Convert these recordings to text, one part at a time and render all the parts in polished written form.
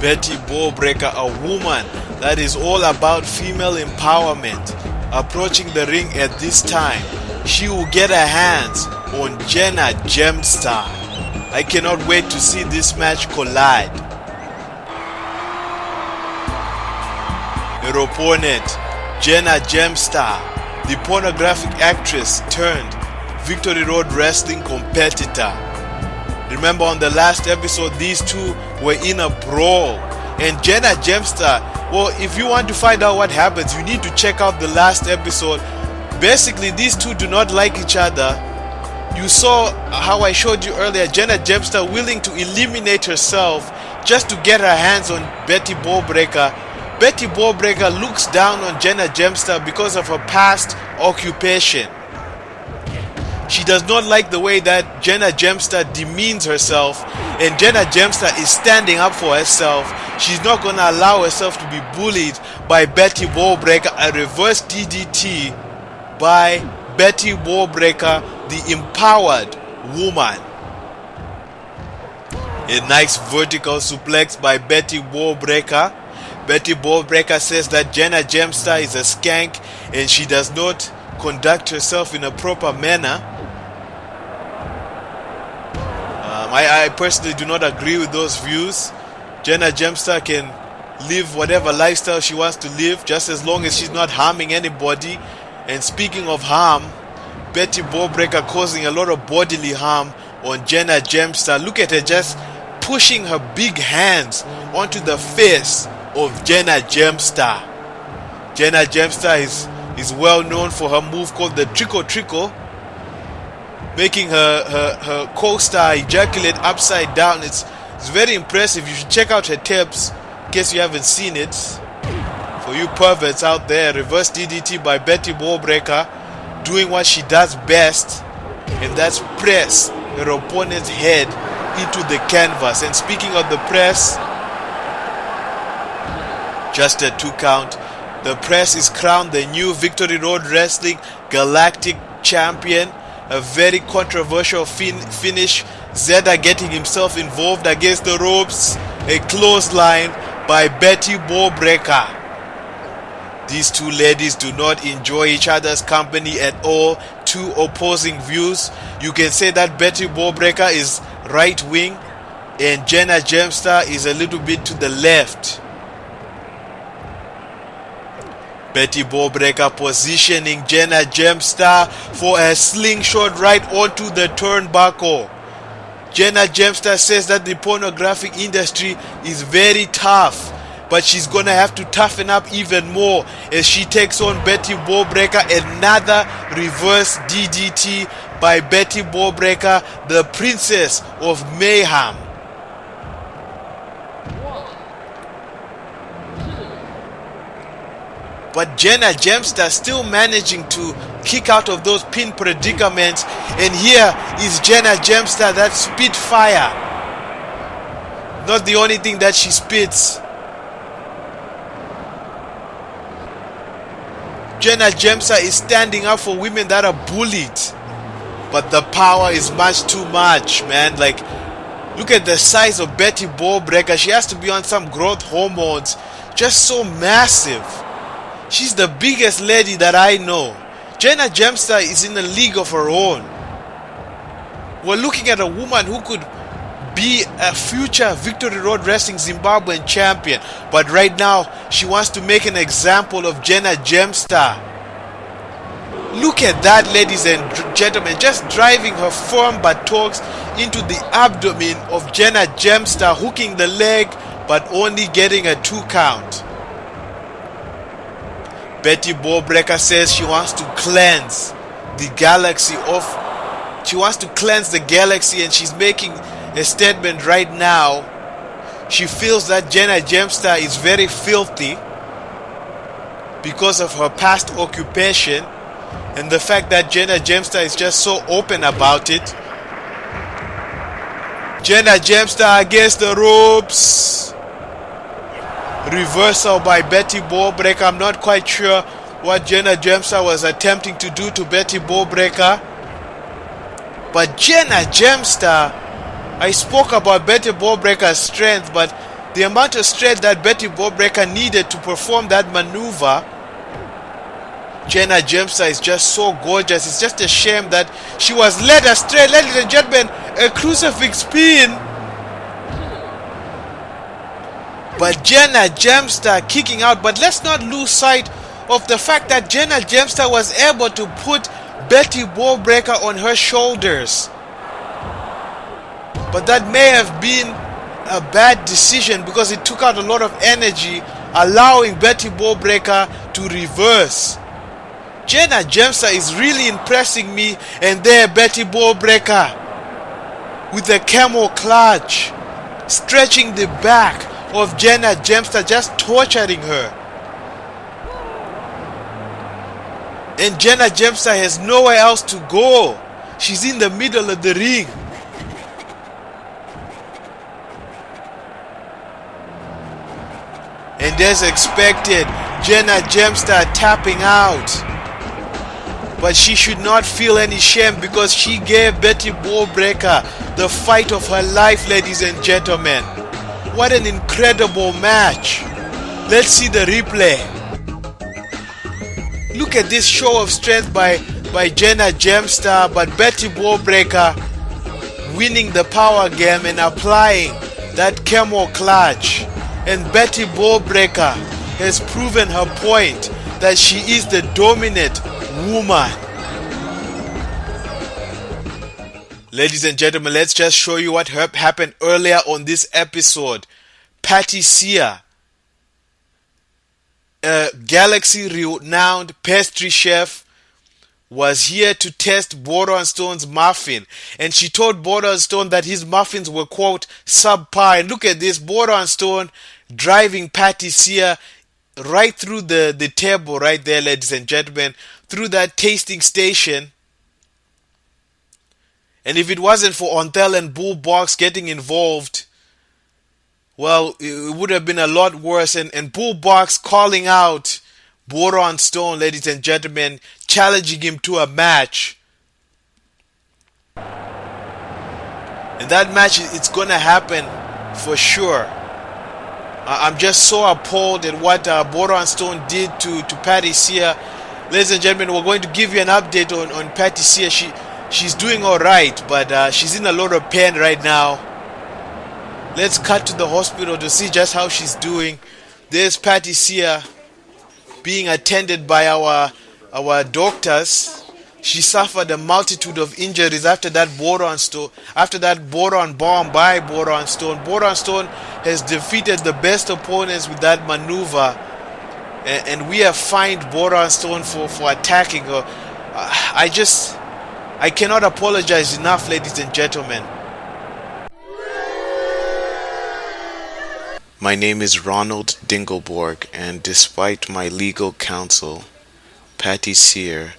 Betty Bobreka, a woman that is all about female empowerment, approaching the ring at this time. She will get her hands on Jenna Gemstar. I cannot wait to see this match collide. Her opponent, Jenna Gemstar, the pornographic actress turned Victory Road Wrestling competitor. Remember on the last episode, these two were in a brawl. And Jenna Gemstar, well, if you want to find out what happens, you need to check out the last episode. Basically, these two do not like each other. You saw how I showed you earlier, Jenna Gemstar willing to eliminate herself just to get her hands on Betty Bobreka. Betty Bobreka looks down on Jenna Gemstar because of her past occupation. She does not like the way that Jenna Gemstar demeans herself, and Jenna Gemstar is standing up for herself. She's not going to allow herself to be bullied by Betty Bobreka. A reverse DDT by Betty Bobreka, the empowered woman. A nice vertical suplex by Betty Bobreka. Betty Bobreka says that Jenna Gemstar is a skank and she does not conduct herself in a proper manner. I personally do not agree with those views. Jenna Gemstar can live whatever lifestyle she wants to live, just as long as she's not harming anybody. And speaking of harm, Betty Bobreka causing a lot of bodily harm on Jenna Gemstar. Look at her just pushing her big hands onto the face of Jenna Gemstar. Jenna Gemstar is well known for her move called the trickle, making her co-star ejaculate upside down. It's very impressive. You should check out her tips in case you haven't seen it. For you perverts out there, reverse DDT by Betty Bobreka, doing what she does best, and that's press her opponent's head into the canvas. And speaking of the press, just a 2 count. The press is crowned the new Victory Road Wrestling Galactic Champion. A very controversial finish. Zeda getting himself involved against the ropes. A clothesline by Betty Bobreka. These two ladies do not enjoy each other's company at all. Two opposing views. You can say that Betty Bobreka is right wing and Jenna Gemstar is a little bit to the left. Betty Bobreka positioning Jenna Gemstar for a slingshot right onto the turnbuckle. Jenna Gemstar says that the pornographic industry is very tough, but she's gonna have to toughen up even more as she takes on Betty Bobreka. Another reverse DDT by Betty Bobreka, the Princess of Mayhem. But Jenna Gemstar still managing to kick out of those pin predicaments. And here is Jenna Gemstar that spit fire. Not the only thing that she spits. Jenna Gemstar is standing up for women that are bullied. But the power is much too much, man. Like, look at the size of Betty Bobreka. She has to be on some growth hormones. Just so massive. She's the biggest lady that I know. Jenna Gemstar is in a league of her own. We're looking at a woman who could be a future Victory Road Wrestling Zimbabwean champion. But right now, she wants to make an example of Jenna Gemstar. Look at that, ladies and gentlemen. Just driving her firm buttocks into the abdomen of Jenna Gemstar, hooking the leg, but only getting a 2 count. Betty Bobreka says she wants to cleanse the galaxy of... She wants to cleanse the galaxy, and she's making a statement right now. She feels that Jenna Gemstar is very filthy because of her past occupation, and the fact that Jenna Gemstar is just so open about it. Jenna Gemstar against the ropes. Reversal by Betty Bobreka. I'm not quite sure what Jenna Gemstar was attempting to do to Betty Bobreka. But Jenna Gemstar, I spoke about Betty Bobreka's strength, but The amount of strength that Betty Bobreka needed to perform that maneuver. Jenna Gemstar is just so gorgeous. It's just a shame that she was led astray. Ladies and gentlemen, a crucifix spin. But Jenna Gemstar kicking out. But let's not lose sight of the fact that Jenna Gemstar was able to put Betty Bobreka on her shoulders. But that may have been a bad decision because it took out a lot of energy, allowing Betty Bobreka to reverse. Jenna Gemstar is really impressing me, and there Betty Bobreka with the camel clutch, stretching the back of Jenna Gemstar, just torturing her. And Jenna Gemstar has nowhere else to go. She's in the middle of the ring. And as expected, Jenna Gemstar tapping out. But she should not feel any shame because she gave Betty Bobreka the fight of her life, ladies and gentlemen. What an incredible match. Let's see the replay. Look at this show of strength by Jenna Gemstar, but Betty Bobreka winning the power game and applying that camel clutch. And Betty Bobreka has proven her point that she is the dominant woman. Ladies and gentlemen, let's just show you what happened earlier on this episode. Patty Sear, a galaxy-renowned pastry chef, was here to test Boron Stone's muffin, and she told Boron Stone that his muffins were, quote, subpar. And look at this, Boron Stone driving Patty Sear right through the table right there, ladies and gentlemen, through that tasting station. And if it wasn't for Onthel and Bullbox getting involved, well, it would have been a lot worse. And Bullbox calling out Boron Stone, ladies and gentlemen, challenging him to a match. And that match, it's going to happen for sure. I'm just so appalled at what Boron Stone did to Patty Sear. Ladies and gentlemen, we're going to give you an update on Patty Sear. She's doing alright, but she's in a lot of pain right now. Let's cut to the hospital to see just how she's doing. There's Patty Sear being attended by our doctors. She suffered a multitude of injuries after that boron bomb by Boron Stone. Boron Stone has defeated the best opponents with that maneuver, and we have fined Boron Stone for attacking her. I cannot apologize enough, ladies and gentlemen. My name is Ronald Dingleborg, and despite my legal counsel, Patty Sear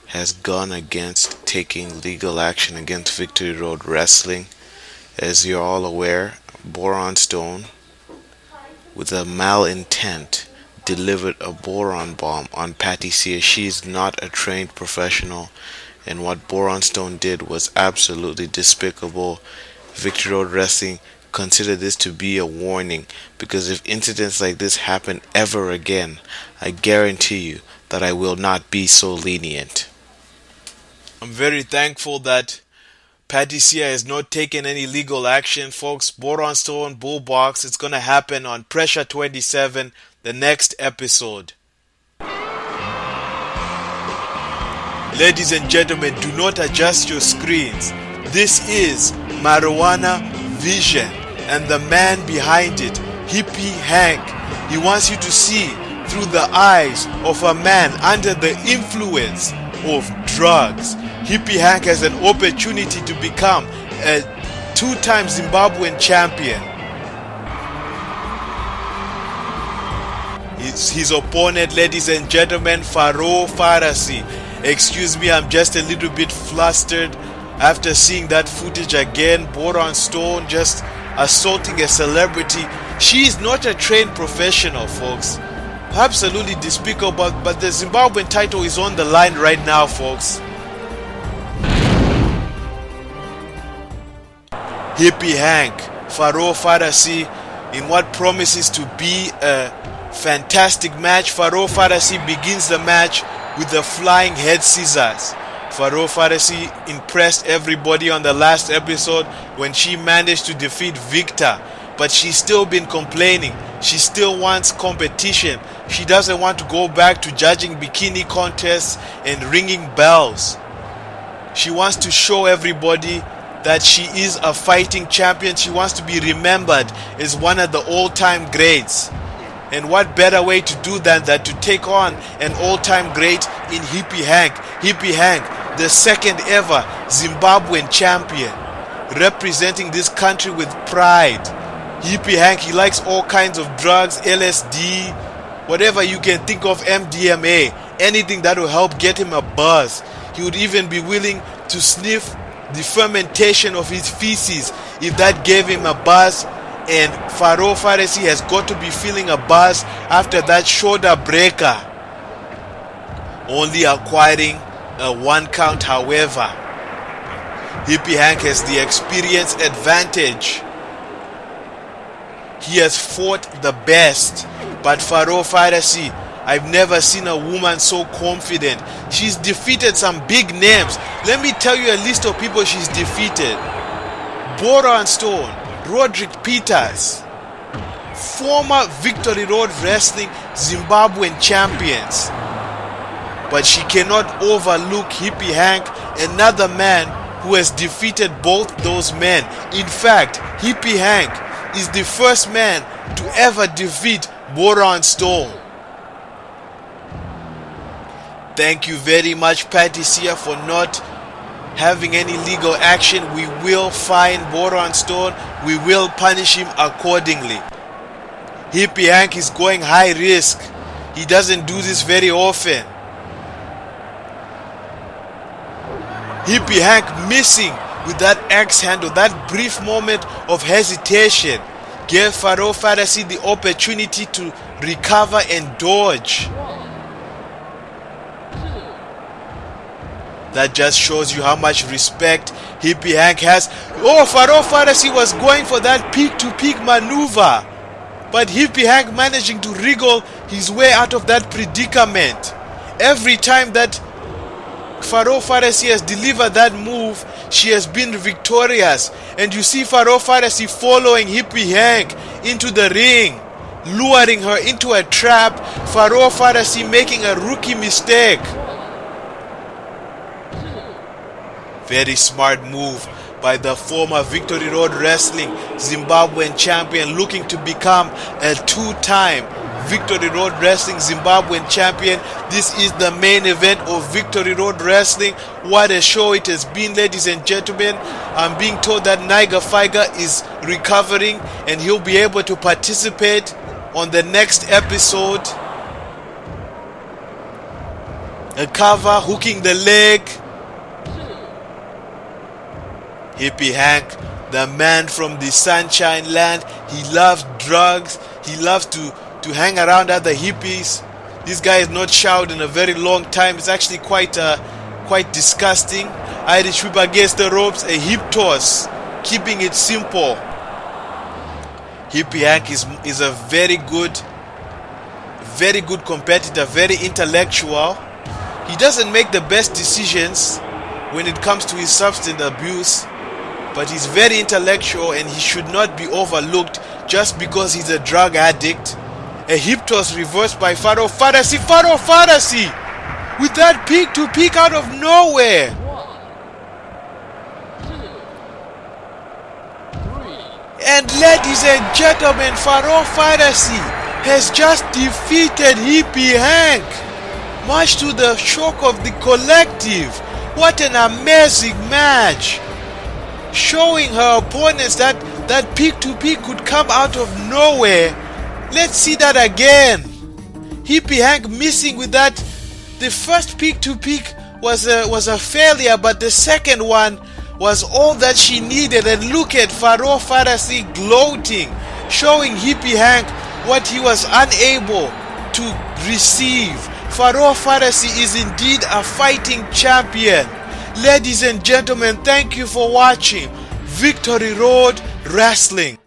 has gone against taking legal action against Victory Road Wrestling. As you're all aware, Boron Stone, with a malintent, delivered a boron bomb on Patty Sear. She is not a trained professional, and what Boron Stone did was absolutely despicable. Victory Road Wrestling consider this to be a warning, because if incidents like this happen ever again, I guarantee you that I will not be so lenient. I'm very thankful that Patty Sear has not taken any legal action, folks. Boron Stone, Bullbox, it's going to happen on Pressure 27, the next episode. Ladies and gentlemen, do not adjust your screens. This is Marijuana Vision, and the man behind it, Hippie Hank. He wants you to see through the eyes of a man under the influence of drugs. Hippie Hank has an opportunity to become a two-time Zimbabwean champion. His opponent, ladies and gentlemen, Pharoah Pharisee. Excuse me, I'm just a little bit flustered after seeing that footage again. Boron Stone just assaulting a celebrity. She is not a trained professional, folks. Absolutely despicable, but the Zimbabwean title is on the line right now, folks. Hippie Hank, Pharoah Pharisee in what promises to be a fantastic match. Pharoah Pharisee begins the match with the flying head scissors. Pharoah Pharisee impressed everybody on the last episode when she managed to defeat Victor, but she's still been complaining. She still wants competition. She doesn't want to go back to judging bikini contests and ringing bells. She wants to show everybody that she is a fighting champion. She wants to be remembered as one of the all-time greats. And what better way to do than that, to take on an all-time great in Hippie Hank. Hippie Hank, the second ever Zimbabwean champion, representing this country with pride. Hippie Hank, he likes all kinds of drugs, LSD, whatever you can think of, MDMA, anything that will help get him a buzz. He would even be willing to sniff the fermentation of his feces if that gave him a buzz. And Pharoah Pharisee has got to be feeling a buzz after that shoulder breaker, only acquiring a 1 count. However, Hippie Hank has the experience advantage. He has fought the best, but Pharoah Pharisee, I've never seen a woman so confident. She's defeated some big names. Let me tell you a list of people she's defeated. Boron Stone, Roderick Peters, former Victory Road Wrestling Zimbabwean champions. But she cannot overlook Hippie Hank, another man who has defeated both those men. In fact, Hippie Hank is the first man to ever defeat Boron Stone. Thank you very much, Patty Sear, for not having any legal action. We will fine Boron Stone. We will punish him accordingly. Hippie Hank is going high risk. He doesn't do this very often. Hippie Hank missing with that axe handle. That brief moment of hesitation gave Pharoah Pharisee the opportunity to recover and dodge. That just shows you how much respect Hippie Hank has. Oh, Pharoah Pharisee was going for that peak-to-peak maneuver, but Hippie Hank managing to wriggle his way out of that predicament. Every time that Pharoah Pharisee has delivered that move, she has been victorious. And you see Pharoah Pharisee following Hippie Hank into the ring, luring her into a trap. Pharoah Pharisee making a rookie mistake. Very smart move by the former Victory Road Wrestling Zimbabwean champion, looking to become a 2-time Victory Road Wrestling Zimbabwean champion. This is the main event of Victory Road Wrestling. What a show it has been, ladies and gentlemen. I'm being told that Niger Figer is recovering and he'll be able to participate on the next episode. A cover, hooking the leg. Hippie Hank, the man from the Sunshine Land. He loves drugs. He loves to hang around other hippies. This guy has not showered in a very long time. It's actually quite disgusting. Irish whip against the ropes, a hip toss, keeping it simple. Hippie Hank is a very good competitor, very intellectual. He doesn't make the best decisions when it comes to his substance abuse, but he's very intellectual and he should not be overlooked just because he's a drug addict. A hip toss reversed by Pharoah Pharisee. Pharoah Pharisee with that peak-to-peak out of nowhere. 1, 2, 3. And ladies and gentlemen, Pharoah Pharisee has just defeated Hippie Hank, much to the shock of the collective. What an amazing match, showing her opponents that peak-to-peak could come out of nowhere. Let's see that again. Hippie Hank missing with that. The first peak-to-peak was a failure, but the second one was all that she needed. And look at Pharoah Pharisee gloating, showing Hippie Hank what he was unable to receive. Pharoah Pharisee is indeed a fighting champion. Ladies and gentlemen, thank you for watching Victory Road Wrestling.